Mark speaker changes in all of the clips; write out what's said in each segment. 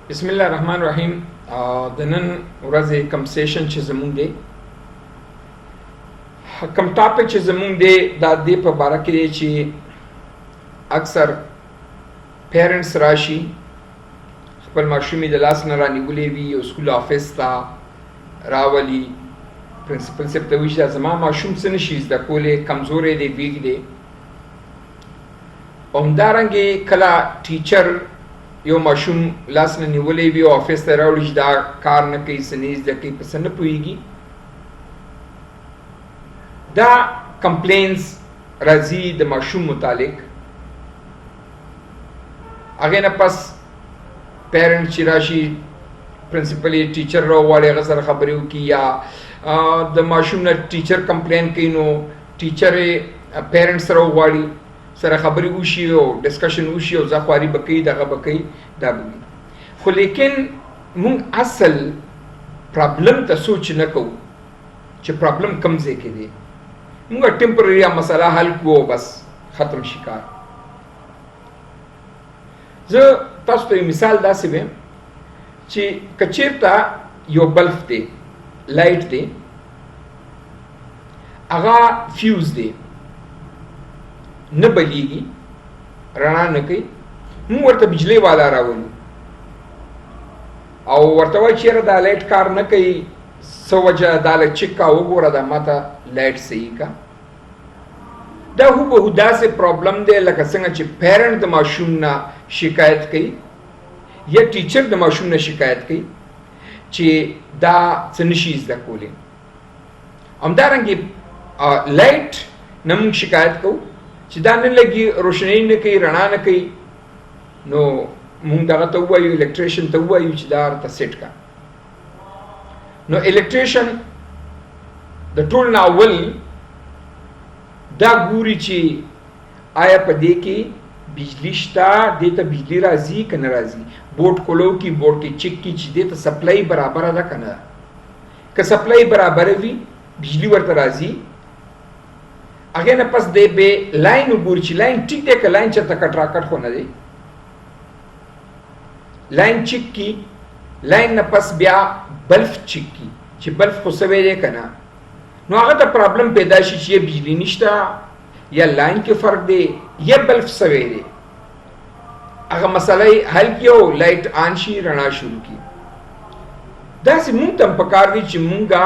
Speaker 1: بسم الله الرحمن الرحیم. د نن ورځې کوم سیشن چې زمونږ دی، کوم ټاپک چې زمونږ دی دا دې په باره کې دی چې اکثر پیرنټس راشي خپل ماشوم د لاس نه رانیولې وي او سکول آفس ته راولي، پرنسپل صاحب ته وایي چې زما ماشوم څه نشي زده کولی، کمزوری دی، ویک دی. او همدارنګې کله ټیچر یو ماشوم لاس نه نیولی وي او آفس ته راوړي چې دا کار نه کوي، څه نه زده کوي، په څه نه پوهېږي. دا کمپلینس راځي د ماشوم متعلق. هغې نه پس پیرنټ چې راشي پرنسپل یې ټیچر راوغواړي، هغه سره خبرې وکړي، یا د ماشوم نه ټیچر کمپلین کوي نو ټیچر یې پیرنټ سره وغواړي، سره خبرې وشي او ډسکشن وشي او زه خواري به کوي، دغه به کوي، دا به وي. خو لیکن مونږ اصل پرابلم ته سوچ نه کوو چې پرابلم کوم ځای کې دی. مونږ ټمپرري مسله حل کوو او بس ختم شي کار. زه تاسو ته یو مثال داسې ویم چې که چېرته یو بلف دی، لایټ دی، هغه فیوز دی، نه بلیږي، رڼا نه کوي، موږ ورته بجلی والا راولو او ورته وایي چېرې دا لایټ کار نه کوي، څه وجه دا لږ چک کا وګوره، دا ماته لایټ صحیح کا. دا هوبهو داسې پرابلم دی لکه څنګه چې پیرنټ د ماشوم نه شکایت کوي یا ټیچر د ماشوم نه شکایت کوي چې دا څه نشي زده کولی. همدارنګې لایټ نه موږ شکایت کوو چې دا نه لګي، روشنایي نه کوي، رڼا نه کوي، نو موږ دغه ته ووایو، الکټریشن ته ووایو چې دا ورته سیټ کا. نو الکټریشن د ټول نه اول دا ګوري چې آیا په دې کې بجلی شته، دې ته بجلی راځي که نه راځي، بورډ کولو کې بورډ کې چک کی چې دې ته سپلای برابره ده که نه ده. که سپلای برابره وي بجلی ورته راځي. هغې نه پس دی به لاین وګوري چې لاین ټیک دی که لاین چېرته کټ راکټ خو نه دی. لاین چک کی، لاین نه پس بیا بلف چک کی چې بلف خو سوی دی که نه. نو هغه ته پرابلم پیدا شي چې یا بجلی نشته یا لاین کې فرق دی یا بلف سوی دی. هغه مسله یې حل کړي او لایټ آن شي، رڼا شروع کړي. داسې مونږ ته هم پکار دی چې مونږه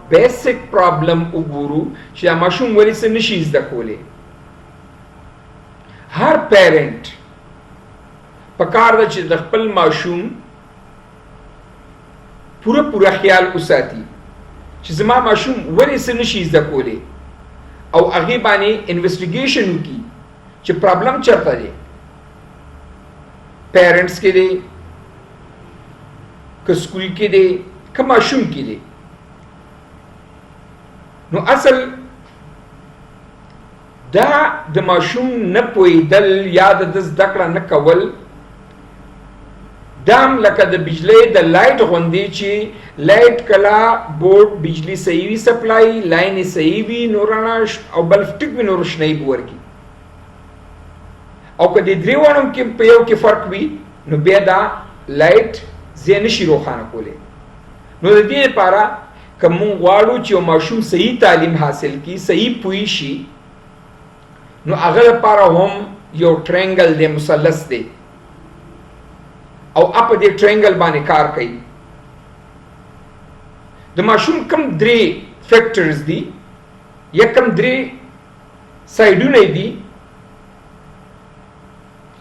Speaker 1: بیسک پرابلم وګورو چې دا ماشوم ولې څه نشي زده کولی. هر پیرنټ پکار ده چې د خپل ماشوم پوره خیال وساتي چې زما ماشوم ولې څه نشي زده کولی او هغې باندې انویسټیګیشن وکړي چې پرابلم چېرته دی، پیرنټس کې دی که سکول کې دی که ماشوم کې دی. نو اصل دا د ماشوم نه پوهېدل یا د زده کړه نه کول دام لکه د بجلی د لایټ غوندې چې لایټ کله بورډ بجلی صحیح وي، سپلای لاین یې صحیح وي نو رڼا او بلف ټیک وي نو روشنایي به ورکړي. او که د درې واړو کې په یو کې فرق وي نو بیا دا لایټ ځای نشي روښانه کولی. نو د دې لپاره که مونږ غواړو چې یو ماشوم صحیح تعلیم حاصل کړي، صحیح پوه شي، نو هغه لپاره هم یو ټرینګل دی، مثلث دی، او په دې ټرینګل باندې کار کوي. د ماشوم کم درې فیکټرز دي یا کم درې سایډونه دي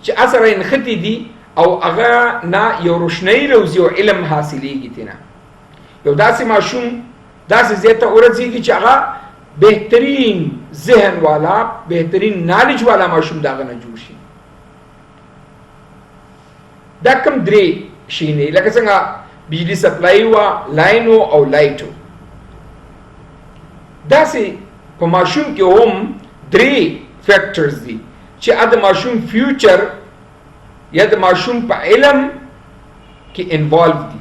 Speaker 1: چې اثر یې نښتي دي او هغه نه یو روشنایي راوځي او علم حاصلېږي ترېنه. یو داسې ماشوم داسې ځای ته ورسېږي چې هغه بهترین ذهن والا، بهترین نالج والا ماشوم د هغه نه جوړ شي. دا کم درې شیانې لکه څنګه بجلی سپلای وه، لاین و او لایټ و. داسې په ماشوم کې هم درې فیکټرز دي چې د ماشوم فیوچر یا د ماشوم په علم کې انوالو دي.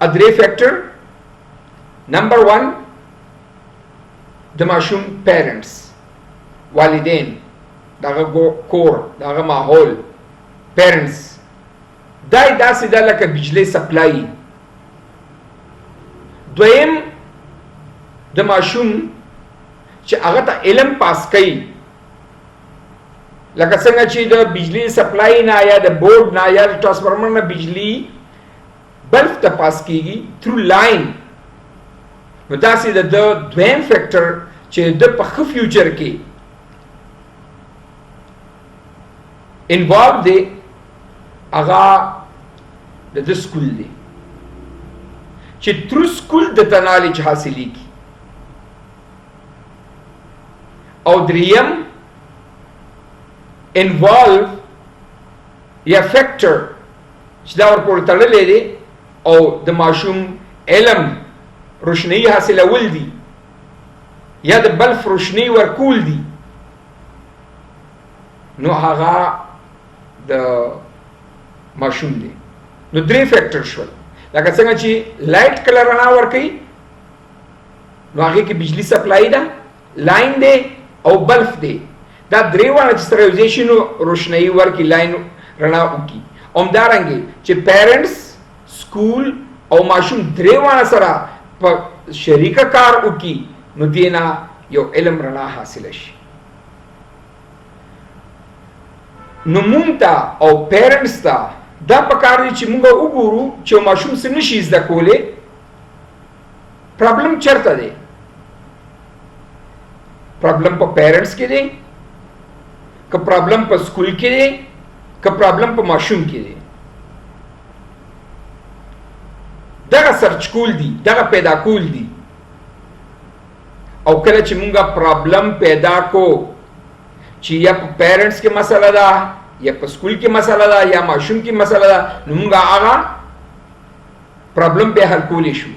Speaker 1: درې فیکټر. نمبر 1 د ماشوم پیرنټس، والدین، دغه کور، دغه ماحول، پیرنټس دای داسې ده لکه بجلی سپلای. دویم د ماشوم چې هغه ته علم پاس کوي، لکه څنګه چې د بجلی سپلای نه یا د بورډ نه یا د ټرانسفارمر نه بجلی بلب ته پاس کیږي تھرو لاین، نو داسې د دویم فیکټر چې د په ښه فیوچر کې انوالو دی هغه د سکول دی چې تھرو سکول د ته نالج حاصلېږي. او دریم انوالو یا فیکټر چې دا ورپورې تړلی دی او د ماشوم علم روشنی حاصلول دي یا د بلف روشنی ورکول دي، نو هغه د ماشوم دی. نو درې فیکټر شول، لکه څنګه چې لایټ کله رڼا ورکوي نو هغې کې بجلی سپلای ده، لاین دی او بلف دی. دا درې واړه چې سره یوځای شي نو روشنایي ورکړي، لاین رڼا وکړي. همدارنګې چې پیرنټس، سکول او ماشوم درې واړه سره په شریکه کار وکړي نو دې نه یو علم رڼا حاصله شي. نو مونږ ته او پیرنټس ته دا پکار دی چې مونږ وګورو چې ماشوم څه نشي زده کولی، پرابلم چېرته دی. پرابلم په پیرنټس کې دی، که پرابلم په سکول کې دی، که پرابلم په ماشوم کې دی. دغه سرچ کول دي، دغه پیدا کول دي. او کله چې مونږه پرابلم پیدا کو چې یا په پیرنټس کې مسله ده یا په سکول کې مسله ده یا ماشوم کې مسله ده، نو مونږه هغه پرابلم به حل کولی شو.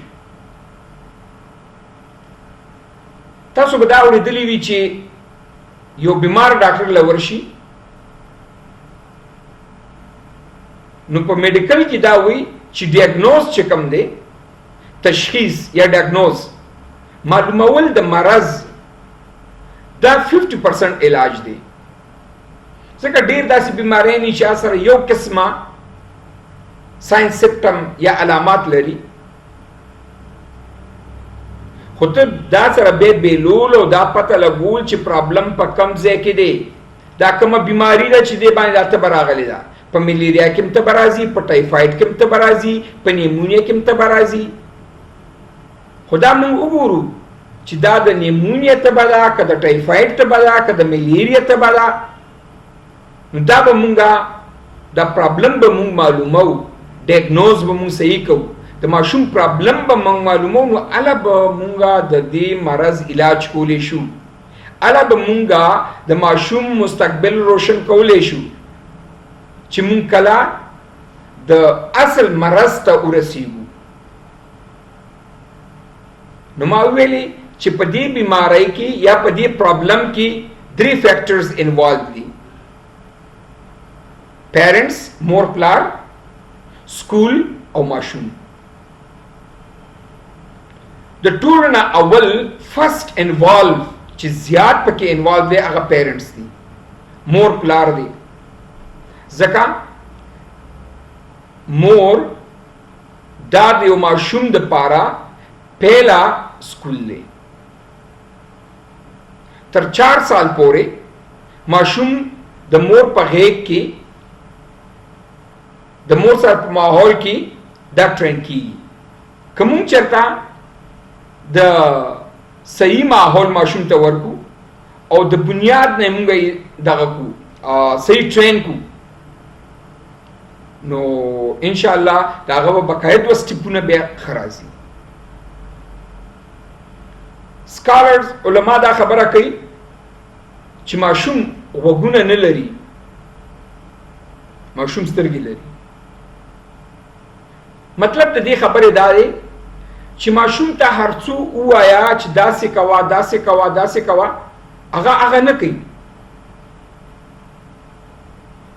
Speaker 1: تاسو به دا اورېدلی وي چې یو بیمار ډاکټر له ورشي نو په میډیکل کې دا وایي چې ډیاګنوز چې کوم دی، تشخیص یا ډیاګنوز معلومول د مرض، دا 50% علاج دی. ځکه ډېر داسې بیمارۍ دي چې سره یو قسمه ساینس سپټم یا علامات لري، خو ته دا سره بیلول او دا پته لګول چې پرابلم په کم ځای کې دی، دا کومه بیماري ده چې دې باندې دا تبه راغلې ده. په ملیریا کې هم تبه راځي، په ټایفاید کې هم تبه راځي، په نیمونیا کې هم تبه راځي. خو دا موږ وګورو چې دا د نیمونیا تبه ده که د ټایفاید تبه ده که د ملیریا تبه ده، نو دا به مونږه دا پرابلم به مونږ معلومو، ډیاګنوز به مونږ صحیح کوو، د ماشوم پرابلم به مونږ معلومو، نو اله به مونږه د دې مرض علاج کولی شو، اله به مونږه د ماشوم مستقبل روشن کولی شو چې مونږ کله د اصل مرض ته ورسیږو. نو ما ویلي چې په دې بیماری کې یا په دې پرابلم کې درې فیکټرز انوالو دي: پیرنټس، مور پلار، سکول او ماشوم. د ټولو نه اول فرست انوالو چې زیات پکې انوالو دی هغه پیرنټس دي، مور پلار دی. ځکه مور دا د یو ماشوم د پاره پهلا سکول دی. تر 4 سال پورې ماشوم د مور په غېږ کې د مور سره په ماحول کې دا ټرین کیږي. که مونږ چېرته د صحیح ماحول ماشوم ته ورکو او د بنیاد نه مونږ دغه کو صحیح ټرین کو، نو ان شاء الله دا هغه به باقاعده سټیپونه بیا ښه راځي. سکالرز علما دا خبره کوي چې ماشوم غوږونه نه لري، ماشوم سترګې لري. مطلب د دې خبرې دا دی چې ماشوم ته هر څو ووایه چې داسې کوه داسې کوه داسې کوه، هغه نه کوي.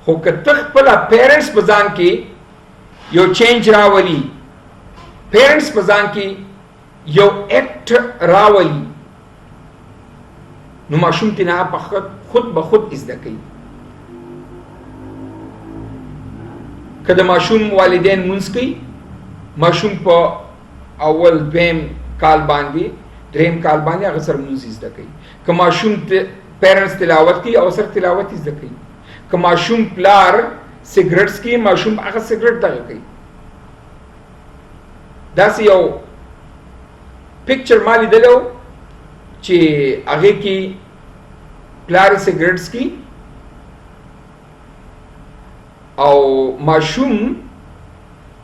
Speaker 1: خو که ته خپله پیرنټس په ځان کې یو چینج راولي، پیرنټس په ځان کې یو ایکټ راولي، نو ماشوم تینا په خود به خود زده کوي. که د ماشوم والدین مونځ کوي، ماشوم په اول دویم کال باندې دریم کال باندې هغه سره مونځ زده کوي. که ماشوم پیرنټس تلاوت کوي او سره تلاوت زده کوي. که ماشوم پلار سیګریټ کوي، ماشوم هغه سیګریټ دغه کوي. داسې یو پکچر ما لیدلی و چې هغې کې پلار سیګریټ کوي او ماشوم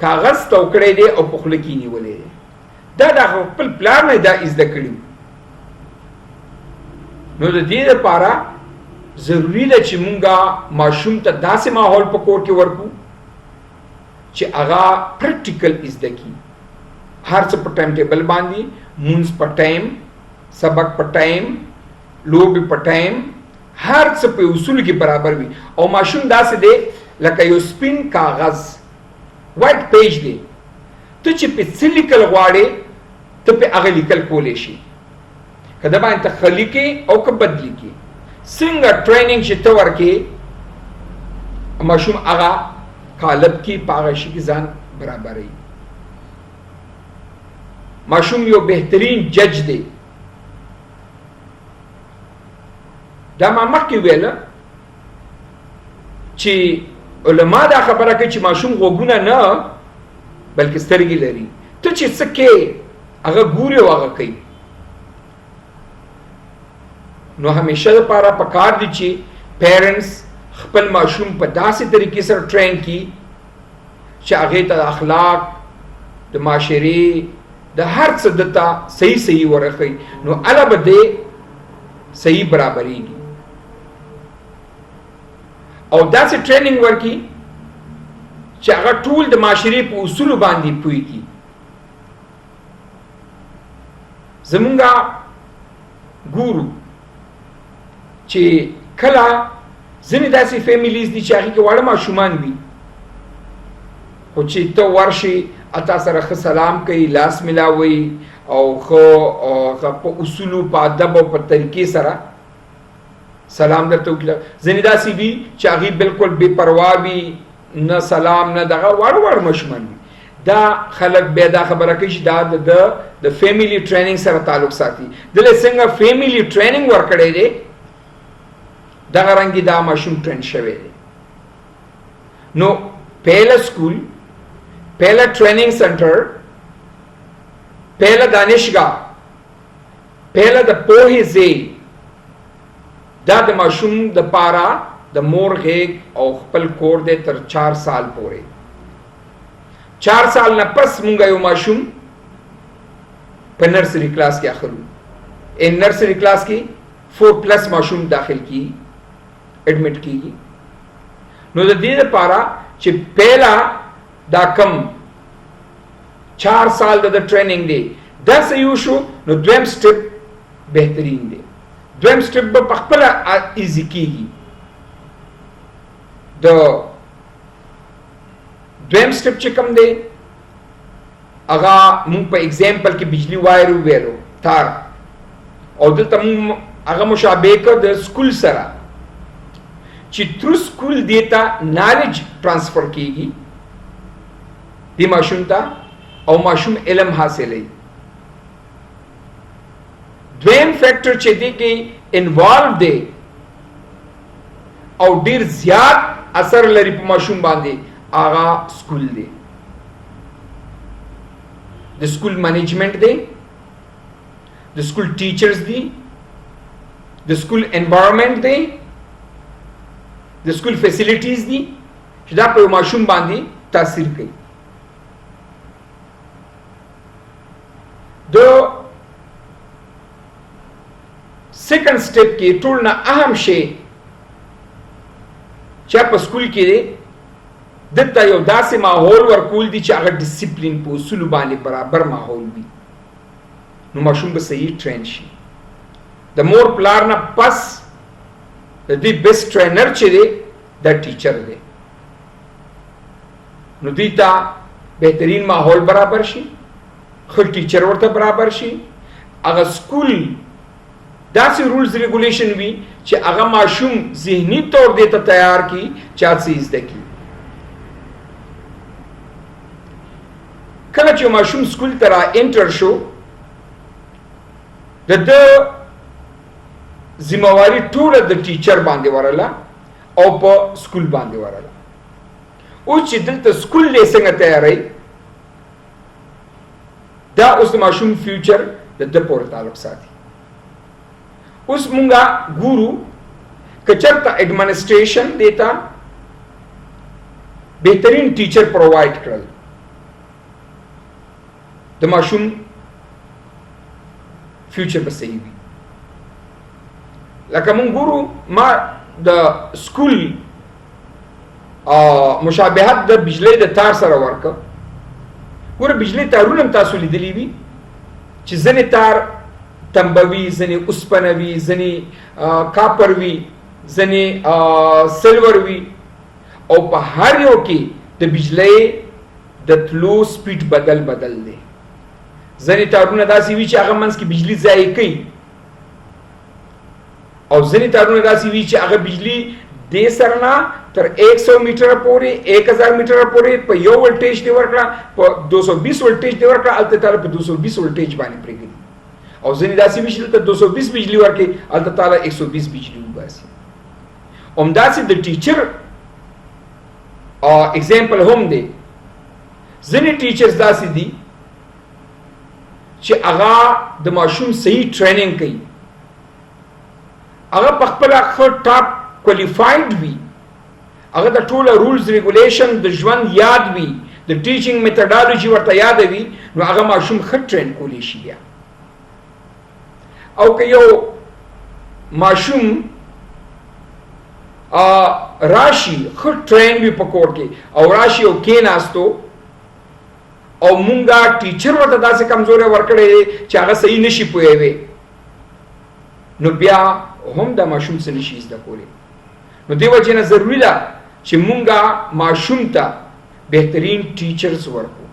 Speaker 1: کاغذ توکړی دی او په خوله کې نیولی دی. دا د خپل پلار نه دا زده کړي. نو د دې لپاره ضروري ده چې مونږه ماشوم ته داسې ماحول په کور کې ورکو چې هغه پریکټیکل زده کړي. هر څه په ټایم ټیبل باندې، مونځ په ټایم، سبق په ټایم، لوبې په ټایم، هر څه په اصولو کې برابر وي. او ماشوم داسې دی لکه یو سپین کاغذ، وایټ پیج دی، ته چې په څه لیکل غواړې ته په هغه لیکل کولی شي. که د باندې ته ښه لیکې او که بد لیکې، څنګه ټریننګ چې ته ورکې ماشوم هغه قالب کې په هغه شي کې ځان برابروي. ماشوم یو بهترین جج دی. دا ما مخکې ویله چې علما دا خبره کوي چې ماشوم غوږونه نه بلکې سترګې لري. ته چې څه کې هغه ګوري او هغه کوي. نو همیشه لپاره پکار دي چې پیرنټس خپل ماشوم په داسې طریقې سره ټرین کړي چې هغې ته د اخلاق، د معاشرې، د هر څه دته صحیح ورښیي. نو هله به دی صحیح برابرېږي او داسې ټریننګ ورکړي چې هغه ټول د معاشرې په اصولو باندې پوهېږي. زمونږه ګورو چې کله ځینې داسې فیملیز دي چې هغې کې واړه ماشومان وي، خو چې ته ورشي اتا سره ښه سلام کوي، لاس ملاوي او ښه په اصولو، په ادب او په طریقې سره سلام درته وکړه. ځینې داسې وي چې هغې بالکل بې پروا وي، نه سلام نه دغه، واړه ماشومان وي. دا خلک بیا دا خبره کوي چې دا د فیملی ټریننګ سره تعلق ساتي. دله څنګه فیملی ټریننګ ورکړی دی دغه رنګې دا ماشوم ټرین شوی دی. نو پهله سکول، پهله ټریننګ سنټر، پهله دانشګاه، پهله د پوهې ځای، دا د ماشوم د پاره د مور غېږ او خپل کور دی تر 4 سال پورې. 4 سال نه پس مونږ یو ماشوم په نرسری کلاس کې اخلو. نرسری کلاس کې 4+ ماشوم داخل کی ایڈمٹ کیږي. نو د دې لپاره چې پهلا دا کم 4 سال د ټریننګ دی دا صحیح شو، نو دویم سټپ بهترین دی. دویم سټپ په خپل ایزی کیږي. د دویم سټپ چې کوم دی هغه مونږ په ایگزامپل کې بجلی وایر ویلو، تار، او دلته مونږ هغه مشابه کړ د سکول سره چې تھرو سکول دیتا نالج ټرانسفر کیږي دی ماشوم ته او ماشوم علم حاصلوي. دویم فیکٹر چې دی کې انوالو دی او ډیر زیات اثر لري په ماشوم باندې هغه سکول دی. د سکول مینجمنٹ دی، د سکول ټیچرز دی، د سکول انوایرمنٹ دی، د سکول فیسیلیټیز دي چې دا په ماشوم باندې تاثیر کوي. د سیکنډ سټپ کې ټول نه اهم شی چې په سکول کې دی دته یو داسې ماحول ورکول دي چې هغه ډیسپلین په اصولو باندې برابر ماحول وي، نو ماشوم به صحیح ټرین شي. د مور پلار نه پس د دې بیسټ ټرینر چې دی دا ټیچر دی. نو دوی ته بهترین ماحول برابر شي، ښه ټیچر ورته برابر شي، هغه سکول داسې رولز ریګولیشن وي چې هغه ماشوم ذهني طور دې ته تیار کړي چې هڅه زده کړي. چې ماشوم سکول ته را انټر شو د ذمہواری ټوله د ټیچر باندې ورله او په سکول باندې ورله او چې دلته سکول یې څنګه تیاری دا اوس د ماشوم فیوچر د ده پورې تعلق ساتي اوس مونږه ګورو که چېرته ایڈمنسټریشن دیتا بهترین ټیچر پرووایډ کړل د ماشوم فیوچر به صحیح وي لکه مونږ ګورو ما د سکول مشابهت د بجلی د تار سره ورکه ګوره بجلی تارونه هم تاسو لیدلی وي چې ځینې تار تنبوي ځینې اوسپنه وي ځینې کاپر وي ځینې سلور وي او په هر یو کې د بجلی د تلو سپیډ بدل دی ځینې تارونه داسې وي چې هغه منځ کې بجلی ضایع کوي او ځینې تارونه داسې وي چې هغه بجلی دې سره نه تر 100 میټر پورې 1000 میټر پورې په یو ولټیج دی ورکړه په 220 ولټیج دی ورکړه الته تعالی په 220 ولټیج باندې پرېږدي او ځینې داسې وي چې دلته 220 بجلی ورکړي الته تعالی 120 بجلی وباسي همداسې د ټیچر اگزامپل هم دی ځینې ټیچرز داسې دي چې هغه د ماشوم صحیح ټریننګ کوي هغه په خپله ښه ټاپ کوالیفاینډ وي هغه د ټوله رولز ریګولیشن د ژوند یاد وي د ټیچینګ میتھډالوجي ورته یاد وي نو هغه ماشوم ښه ټرین کولی شي بیا او که یو ماشوم راشي ښه ټرین وي په کور کې او راشي او کېناستو او مونږه ټیچر ورته داسې کمزوري ورکړی چې هغه صحیح نشي پوهوي نو بیا هم دا ماشوم څه نشي زده کولی نو دې وجې نه ضروري ده چې مونږه ماشوم ته بهترین ټیچرز ورکو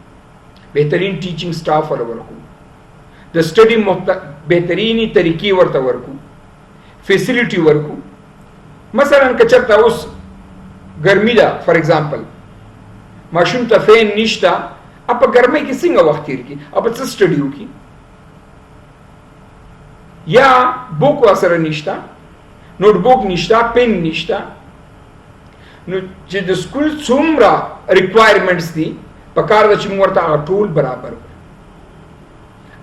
Speaker 1: بهترین ټیچینګ سټاف ورکو د سټډي بهترینی طریقې ورته ورکو فیسیلیټي ورکو مثلا که چېرته اوس ګرمي ده فار ایگزامپل ماشوم ته فین نشته په ګرمۍ کې څنګه وخت تیر کړي په څه سټډي وکړي یا بوک ورسره نشته نوټ بوک نشته پین نشته نو چې د سکول څومره ریکوایرمنټس دي پکار ده چې موږ ورته هغه ټول برابر کړو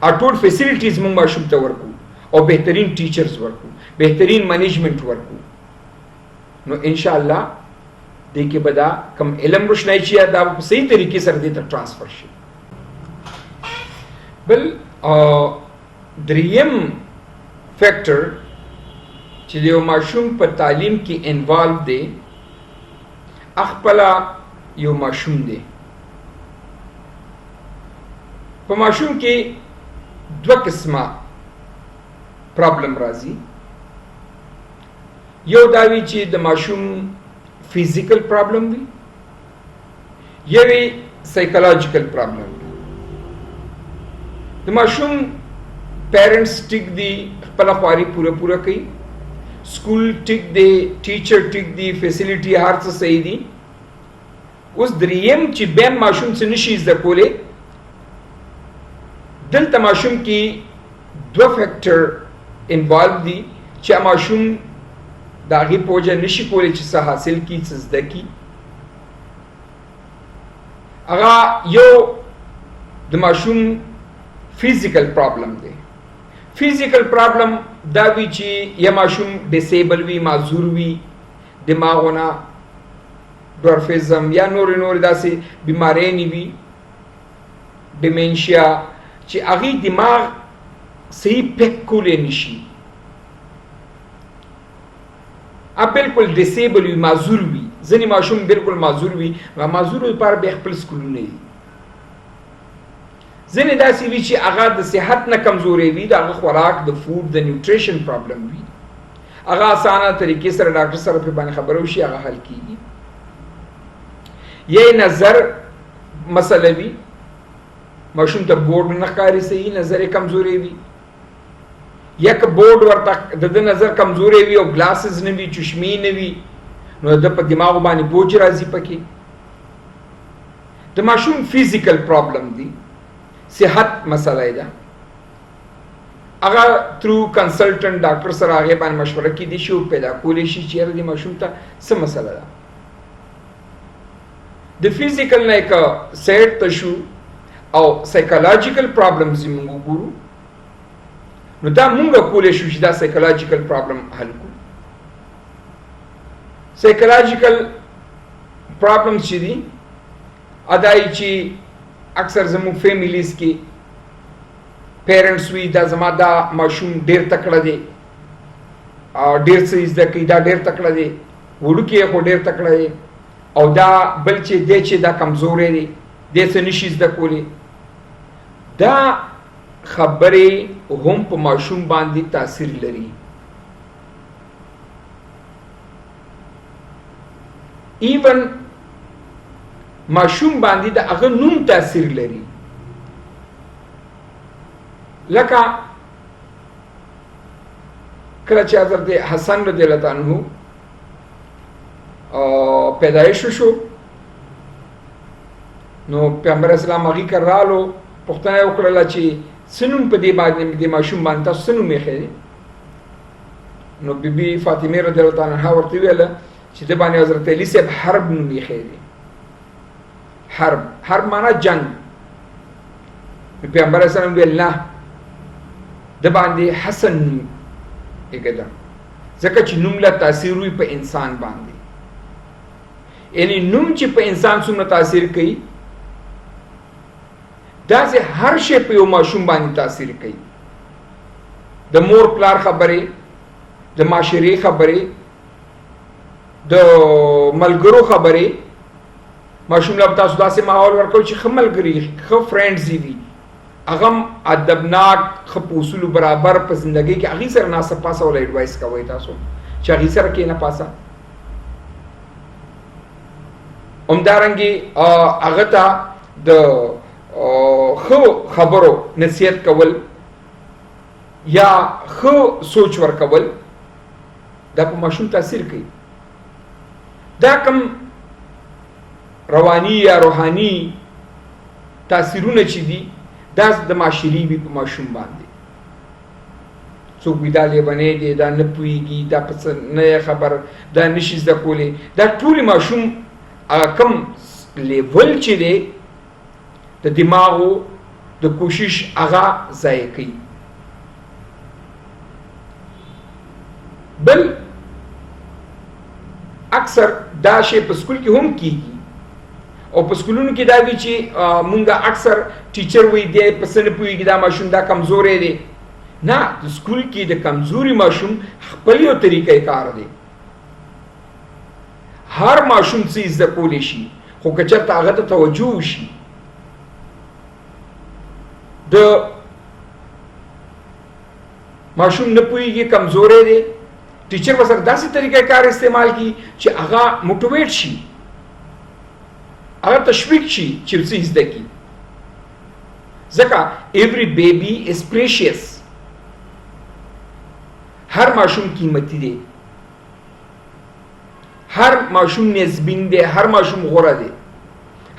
Speaker 1: هغه ټول فیسیلیټیز موږ ماشوم ته ورکو او بهترین ټیچرز ورکو بهترین مینجمنټ ورکو نو ان شاء الله دې کې به دا کم علم روشنايي چې دا په صحیح طریقې سره دې ته ټرانسفر شي بل دریم فیکٹر چې د یو ماشوم په تعلیم کې انوالو دی خپله یو ماشوم دی په ماشوم کې دوه قسمه پرابلم راځي یو دا وي چې د ماشوم فزیکل پرابلم وي یا وي سایکولوژیکل پرابلم وي د ماشوم پیرنټس ټیک دي خپله خواري پوره کوي سکول ټیک دی ټیچر ټیک دی فیسیلیټي هر څه صحیح دي اوس دریم چې بیم ماشوم څه نشي زده کولی دلته ماشوم کې دوه فیکټر انوالو دي چې ماشوم د هغې په وجه نشي کولی چې څه حاصل کړي څه زده کړي هغه یو د ماشوم فزیکل پرابلم دی فزیکل پرابلم دا وی چې یا ماشوم ډیسیبل وي معذور وي دماغونه ډورفیزم یا نور داسې بیماری نه وي ډیمنشیا چې هغې دماغ صحیح پیک کولی نشي بالکل ډیسیبل وي معذور وي ځینې ماشوم بالکل معذور وي معذور لپاره بیا خپل سکولونه دي ځینې داسې وي چې هغه د صحت نه کمزوری وي د هغه خوراک د فود د نیوټریشن پرابلم وي هغه اسانه طریقې سره ډاکټر سره په باندې خبرې وشي هغه حل کیږي یې نظر مسله وي ماشوم ته بورډ نه ښکاري صحیح نظر یې کمزوری وي یا که بورډ ورته د نظر کمزوری وي او ګلاسز نه وي چشمې نه وي نو د په دماغ باندې بوج راځي پکې د ماشوم فزیکل پرابلم دی صحت مسله ده هغه ترو کنسلټنټ ډاکټر سره هغه باندې مشوره کې دي شو پیدا کولې شي چې د ماشوم ته څه مسله ده د فزیکل نه کا سیټ تشو او سایکولوژیکل پرابلمز موږ وګورو نو دا موږ کولې شو چې دا سایکولوژیکل پرابلم حل کړو سایکولوژیکل پرابلمز چې دي ادای چې اکثر زموږ فیملیز کې پیرنټس وی دا زما دا ماشوم ډیر تکړه دی ډیر څه زده کوي دا ډیر تکړه دی وړوکی خو ډیر تکړه دی او دا بل چې دی چې دا کمزورې دی دې څه نشي زده کولی دا خبرې هم په ماشوم باندې تاثیر لري ایون ماشوم باندې د هغه نوم تاثیر لري لکه کله چې حضرت حسن رضی الله عنه پیدایش شو نو پیغمبر اسلام هغه کرالو پښتنه وکړه چې سنوم په دې باندې د ماشوم باندې تاسو نوم یې خېری نو بیبي فاطمه رضی الله عنها ورته ویل چې د باندې حضرت علی صاحب حرب نوم یې خېری حرب معنا جنگ پیغمبر اسلام ویل نه د باندې حسن یګدا ځکه چې نوم له تاثیر وي په انسان باندې یعنی نوم چې په انسان څومره تاثیر کوي دا چې هر شی په یو ماشوم باندې تاثیر کوي د مور پلار خبرې د معاشري خبرې د ملګرو خبرې ماشوم له تاسو داسې ماحول ورکوي چې ښه ملګري ښه فرینډز وي هغه ادبناک خپ اصول برابر په زندگی کې هغه سره ناسه پاسه ول ایڈوایس کوي تاسو چې هغه سره کې نه پاسه همدارنګي هغه ته د خو خبرو نصیحت کول یا خو سوچ ورکول دا په ماشوم تاثیر کوي دا کوم رواني یا روحاني تاثیرونه چې دي دا د معاشري وي په ماشوم باندې څوک ودا لیبنې دي دا نه پوهېږي دا په څه نه خبر دا نشي زده کولی دا ټول ماشوم کم لیول چې دی د دماغو د کوشش هغه ضایع کوي بل اکثر دا شی په سکول کې هم کیږي او په سکولونو کې دا وی چې مونږه اکثر ټیچر وی دی په څه نه پوهېږي دا ماشوم دا کمزوری دی نه د سکول کې د کمزوري ماشوم خپل یو طریقې کار دی هر ماشوم څه زده کولی شي خو که چېرته هغه ته توجه وشي د ماشوم نه پوهېږي کمزوری دی ټیچر به سره داسې طریقې کار استعمال کړي چې هغه موټیویټ شي هغه تشویق شي چې څه زده کړي ځکه every baby is precious هر ماشوم قیمتي دی هر ماشوم نسبین دی هر ماشوم غوره دی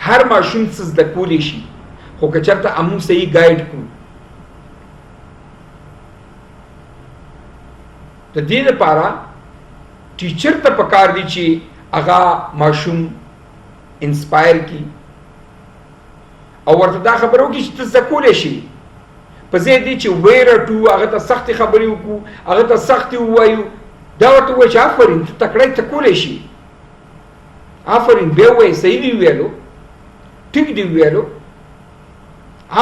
Speaker 1: هر ماشوم څه زده کولی شي خو که چېرته موږ صحیح ګایډ کړو د دې لپاره ټیچر ته پکار دی چې هغه ماشوم انسپایر کی او ورته دا خبرو کې چې ته زده کولی شي په ځای دی چې ویرټو هغه ته سختې خبرې وکړو هغه ته سختې ووایو دا ورته ووایي چې آفرین ته تکړه ته کولی شي آفرین بیا ووایي صحیح دې وویلو ټیک دې وویلو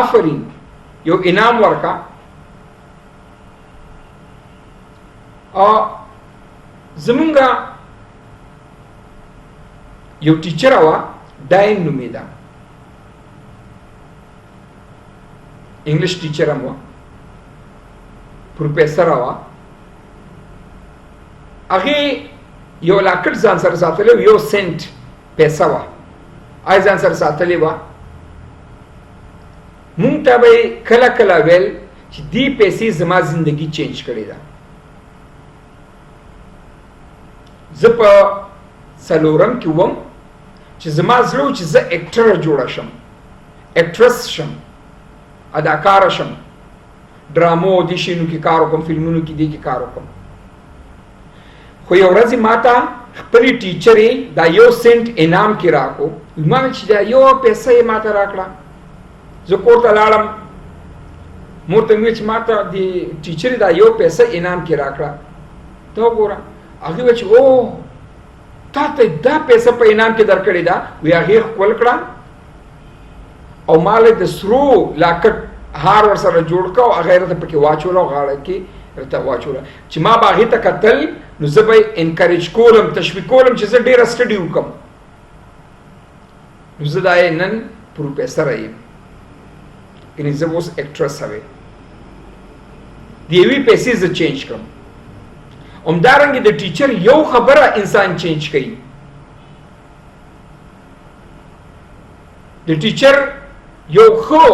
Speaker 1: آفرین یو انعام ورکا زمونږه یو ټیچر وه ډاین نومېده انګلیش ټیچر هم وه پروفیسره وه هغې یو لاکټ ځان سره ساتلی یو سنټ پیسه وه هغې ځان سره ساتلې وه مونږ ته به یې کله کله ویل چې دې پیسې زما زندګي چینج کړې ده زه په څلورم کې وم چې زما زړه و چې زه اکټره جوړه شم اکټرس شم اداکار شم ډرامو دي شینو کې کار وکم فلمونو کې دي کې کار وکم خو یو ورځ ماته خپل ټیچرې دا یو سنت انعام کې راکو ما چې دا یو پیسې ماته راکړه زه کور ته لاړم مور ته مې چې ماته د ټیچرې دا یو پیسې انعام کې راکړه ته وګوره هغه و چې او تا ته دا پیسې په انعام کې درکړې ده وی هغه خپل کړه او مال د سرو لاکټ هار ور سره جوړ کا او هغه ته پکې واچول او غاړه کې رته واچول چې ما باغې ته قتل نو زه به انکریج کولم تشویق کولم چې زه ډېره سټډي وکم نو زه دا نن پروفیسر یم یعنی زه اوس اکټرس وې د یوې پیسې زه چینج کړم همدارنګه د ټیچر یو خبره انسان چینج کوي د ټیچر یو خو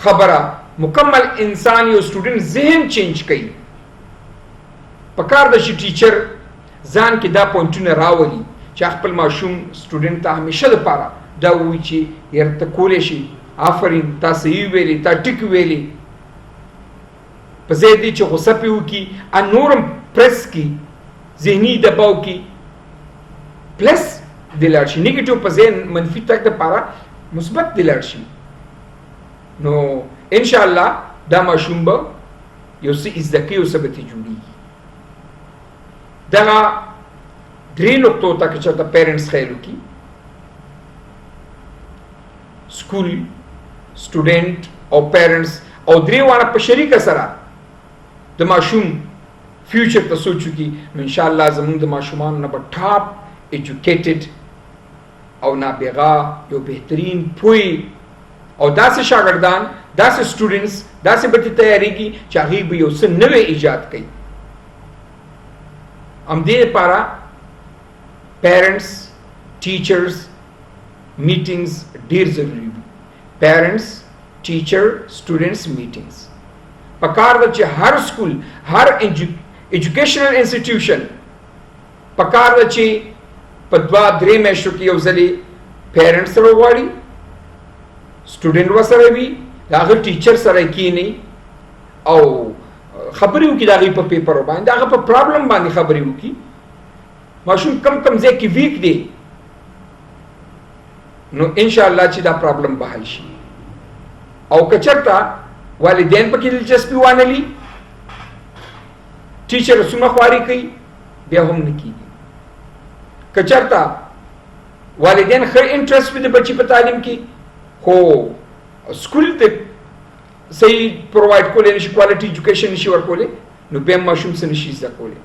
Speaker 1: خبره مکمل انسان یو سټوډنټ ذهن چینج کوي پکار د شي ټیچر ځان کې دا پوینټونه راولي چې خپل ماشوم سټوډنټ ته همیشه لپاره دا وایي چې یرته کولې شي آفرین تاسو یې ویلي تا ټیک ویلي په ځای دی چې غوسه پې وکړي ان نورم پرس کړي ذهني دباو کې پلس د لاړ شي نیګیټیو په ځای منفي تک دپاره مثبت د لاړ شي نو انشاءالله دا ماشوم به یو څه زده کوي او څه به ترې جوړېږي دغه درې نقطو ته که چېرته پیرنټس خیال وکړي سکول سټوډنټ او پیرنټس او درې واړه په شریکه سره د ماشوم فیوچر ته سوچ وکړي نو انشاءالله زموږ د ماشومانو نه به ټاپ ایجوکیټډ او نابغه یو بهترین پوی او داسې شاګردان داسې سټوډنټس داسې به تیاریږي چې هغوی به یو څه نوی ایجاد کوي همدې لپاره پیرنټس ټیچرز میټینګز ډېر ضروري دي پیرنټس ټیچر سټوډنټس میټینګز پکار ده چې هر سکول هر ایجوکیشنل انسټیټیوشن پکار ده چې په 2-3 میاشتو کې یو ځلې پیرنټس سره وغواړي سټوډنټ ورسره وي د هغه ټیچر سره کښېني او خبرې وکړي د هغوی په پیپر باندې د هغه په پرابلم باندې خبرې وکړي ماشوم کم ځای کې ویک دی نو انشاءالله چې دا پرابلم به حل شي او که چېرته والدین پکې دلچسپي وانه لي ټیچر څومره خواري کوي بیا هم نه کېږي که چېرته والدین ښه انټرسټ وي د بچي په تعلیم کې خو سکول ته صحیح پرووایډ کولی نشي کوالټي ایجوکیشن نشي ورکولی نو بیا هم ماشوم څه نشي زده کولی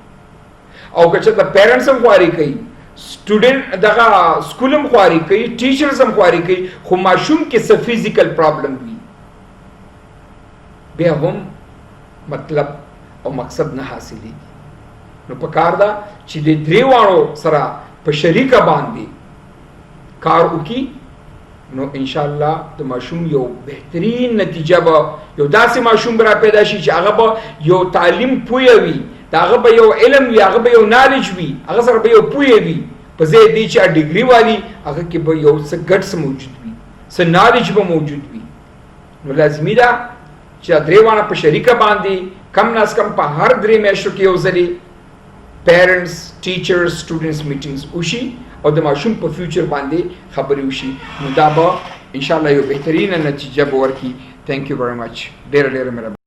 Speaker 1: او که چېرته پیرنټس هم خواري کوي سټوډنټ دغه سکول هم خواري کوي ټیچرز هم خواري کوي خو ماشوم کې څه فزیکل پرابلم وي بیا هم مطلب او مقصد نه حاصلېږي نو پکار ده چې د درې واړو سره په شریکه باندې کار وکړي نو انشاءالله د ماشوم یو بهترین نتیجه به یو داسې ماشوم به را پیدا شي چې هغه به یو تعلیم پویه وي د هغه به یو علم وي هغه به یو نالج وي هغه سره به یو پویه وي په ځای دی چې ډیګري والي هغه کې به یو څه ګټس موجود وي څه نالج به موجود وي نو لازمي ده چې درې واړه په شریکه باندې کم ناز کم په هر 3 میاشتو کې یو ځلې پیرنټس ټیچرز سټوډنټس میټینګز وشي او د ماشوم په فیوچر باندې خبرې وشي نو دا به انشاءالله یو بهترینه نتیجه به ورکړي. تھینک یو ویری مچ. ډېره ډېره مهرباني.